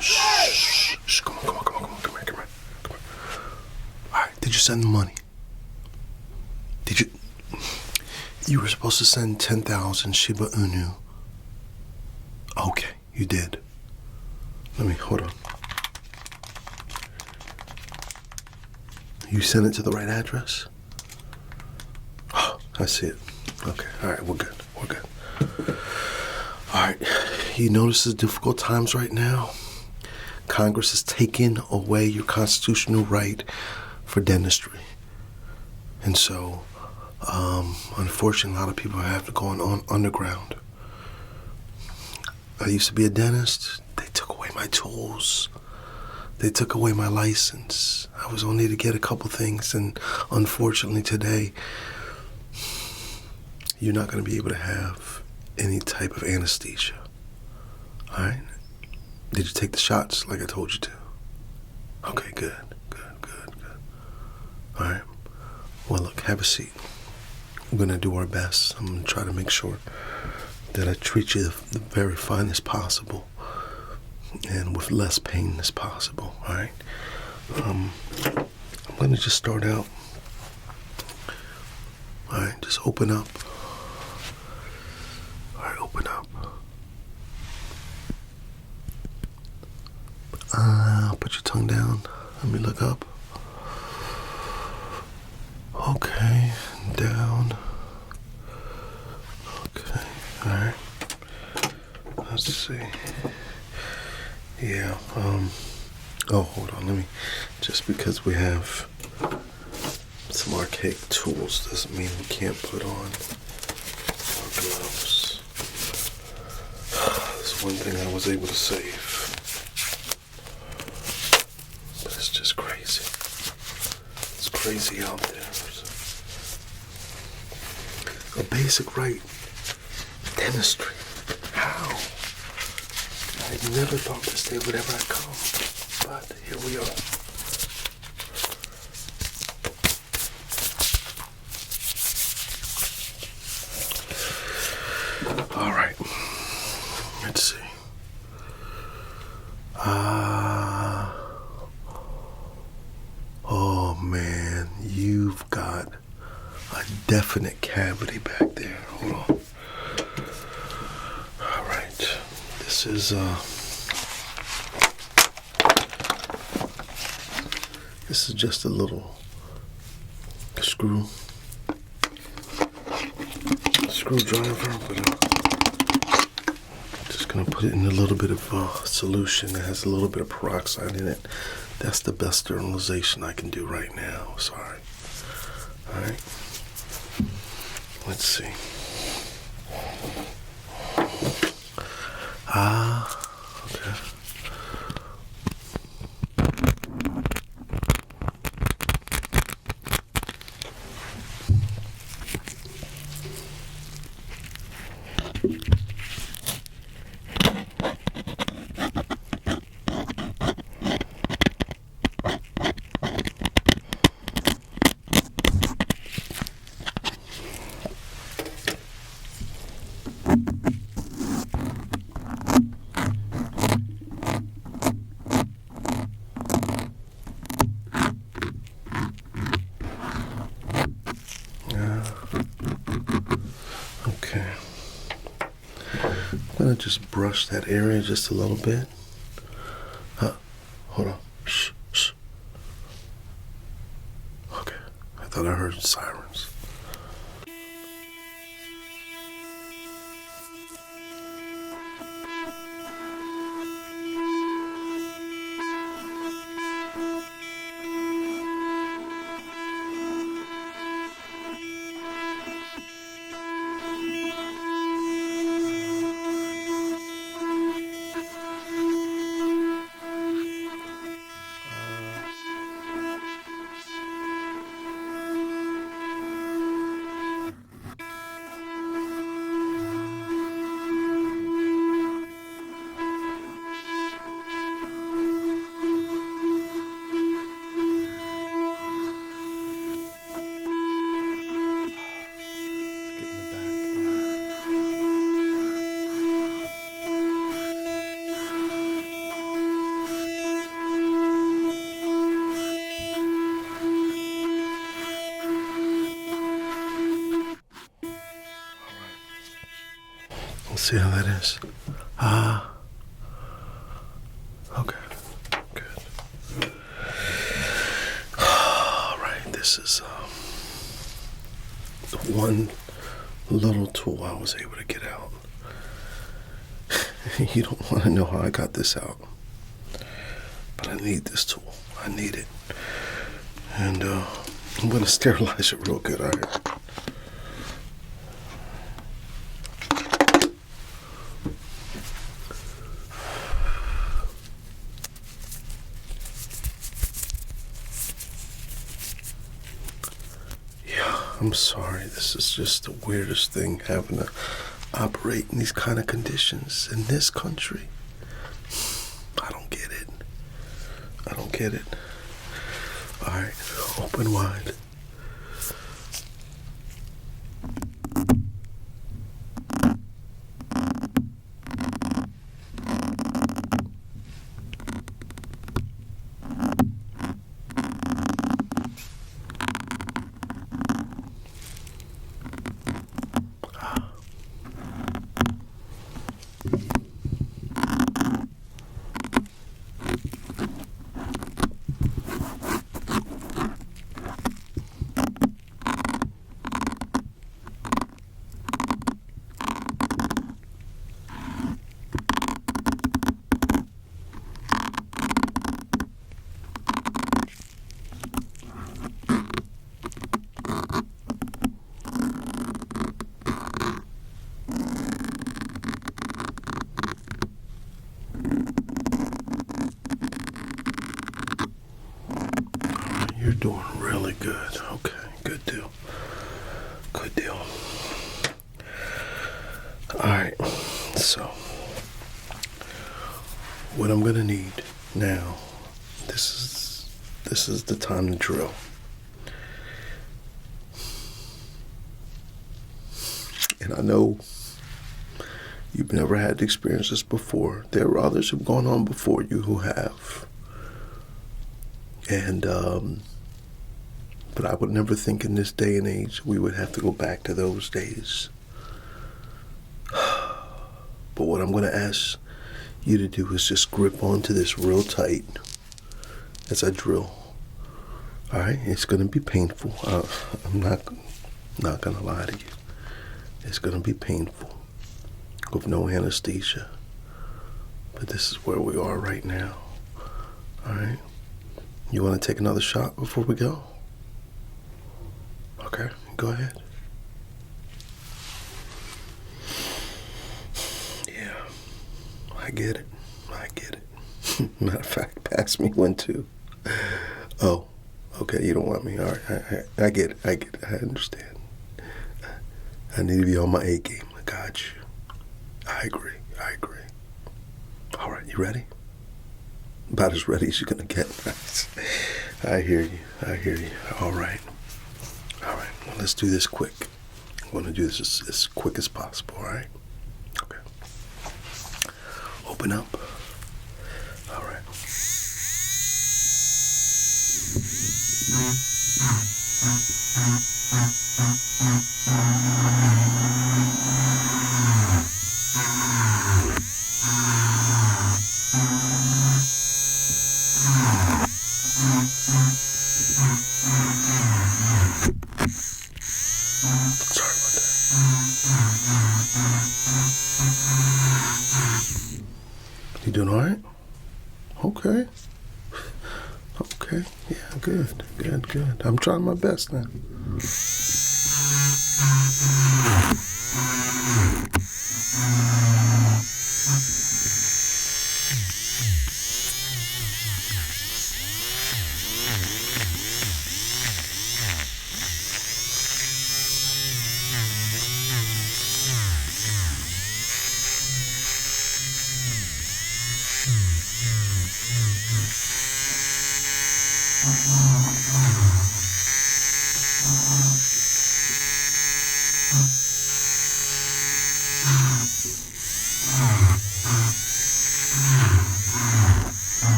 Shh, come on, come here. Alright, did you send the money? Did you? You were supposed to send 10,000 Shiba Inu. Okay, you did. Hold on. You sent it to the right address? Oh, I see it. Okay, alright, we're good. Alright, you notice the difficult times right now? Congress has taken away your constitutional right for dentistry. And so, unfortunately, a lot of people have to go on underground. I used to be a dentist. They took away my tools. They took away my license. I was only to get a couple things, and unfortunately today, you're not going to be able to have any type of anesthesia. All right? Did you take the shots like I told you to? Okay, good. All right. Well, look, have a seat. We're going to do our best. I'm going to try to make sure that I treat you the very finest possible and with less pain as possible, all right? I'm going to just start out. All right, just open up. All right, open up. Put your tongue down. Let me look up. Okay, down. Okay, all right. Let's see. Yeah, oh, hold on, let me, just because we have some archaic tools doesn't mean we can't put on our gloves. That's one thing I was able to save. But it's just crazy. It's crazy out there. A basic right, dentistry. How? I never thought this day would ever come, but here we are. All right, let's see. Oh man, you've got a definite cavity back there. Hold on. All right, this is just a little screwdriver, but I'm just gonna put it in a little bit of solution that has a little bit of peroxide in it. That's the best sterilization I can do right now. Sorry. All right. Let's see. Okay. Okay. I'm gonna just brush that area just a little bit. Hold on. Shh. Okay. I thought I heard sirens. See how that is? Ah. Okay. Good. All right. This is one little tool I was able to get out. You don't want to know how I got this out, but I need this tool. I need it. And I'm going to sterilize it real good, all right? Yeah, I'm sorry. This is just the weirdest thing, having to operate in these kind of conditions in this country. I don't get it. I don't get it. All right, open wide. You're doing really good. Okay, good deal. Good deal. All right, so what I'm gonna need now, this is the time to drill. And I know you've never had to experience this before. There are others who've gone on before you who have. And but I would never think in this day and age we would have to go back to those days. But what I'm going to ask you to do is just grip onto this real tight as I drill. All right, it's going to be painful. I'm not going to lie to you. It's going to be painful with no anesthesia. But this is where we are right now. All right. You want to take another shot before we go? Okay, go ahead. Yeah, I get it. I get it. Matter of fact, pass me one too. Oh, okay, you don't want me. All right, I get it. I get it. I understand. I need to be on my A game. I got you. I agree. I agree. All right, you ready? About as ready as you're gonna get. I hear you. I hear you. All right. All right. Well, let's do this quick. I'm gonna do this as quick as possible. All right. Okay. Open up. All right. You doing all right? Okay. Okay. Yeah, good. Good, good. I'm trying my best now.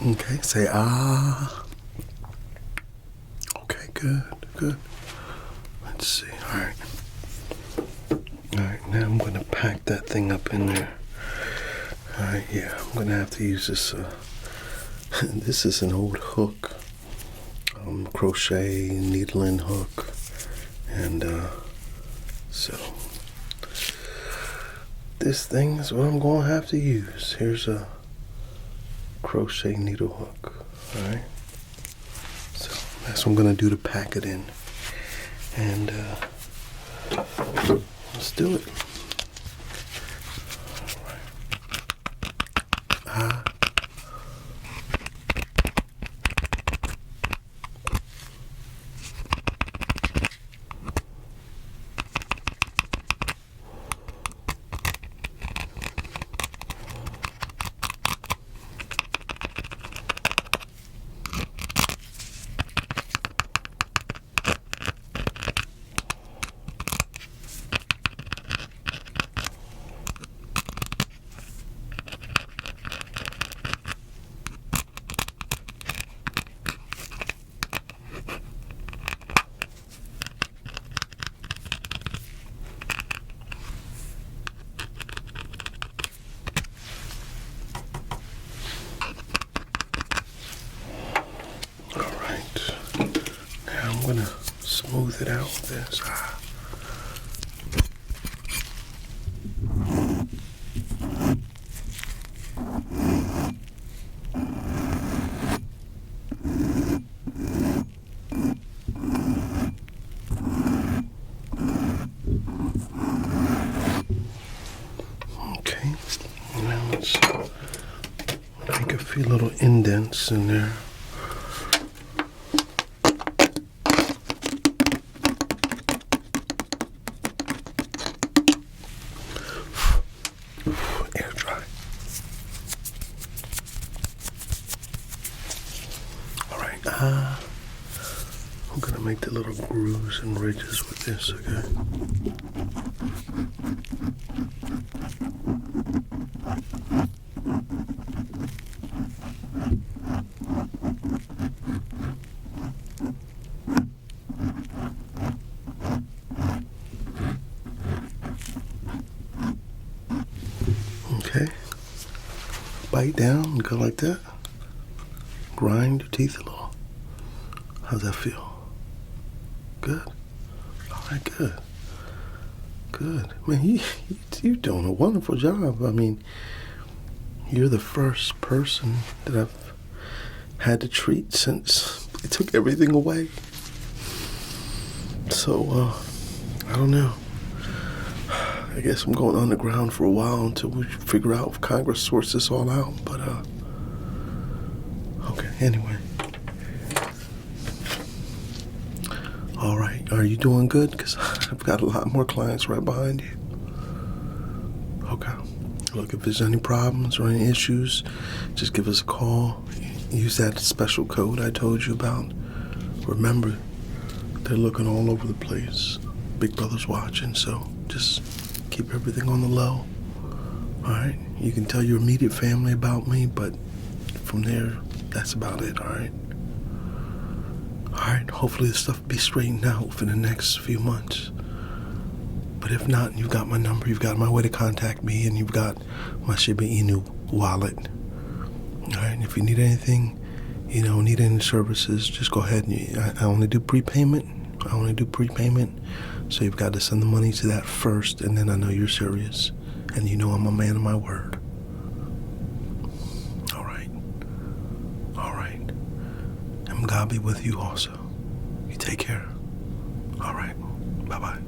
Okay, say ah. Okay, good, good. Let's see. All right. All right. Now I'm gonna pack that thing up in there. All right. Yeah. I'm gonna have to use this. This is an old hook. Crochet needling hook, and so this thing is what I'm gonna have to use. Here's a crochet needle hook. All right. So that's what I'm gonna do to pack it in, and let's do it. All right. I'm gonna smooth it out with this. Okay, now let's make a few little indents in there. Air dry. All right, I'm gonna make the little grooves and ridges with this, okay? Okay, bite down and go like that. Grind your teeth a little. How's that feel? Good? All right, good. Good. Man, you're doing a wonderful job. I mean, you're the first person that I've had to treat since they took everything away. So, I don't know. I guess I'm going underground for a while until we figure out if Congress sorts this all out. But, okay, anyway. All right, are you doing good? Because I've got a lot more clients right behind you. Okay. Look, if there's any problems or any issues, just give us a call. Use that special code I told you about. Remember, they're looking all over the place. Big Brother's watching, so just keep everything on the low. All right? You can tell your immediate family about me, but from there, that's about it, all right? All right, hopefully this stuff will be straightened out for the next few months. But if not, you've got my number, you've got my way to contact me, and you've got my Shiba Inu wallet. All right, and if you need anything, need any services, just go ahead. I only do prepayment. So you've got to send the money to that first, and then I know you're serious. And you know I'm a man of my word. All right. And God be with you also. You take care. All right. Bye-bye.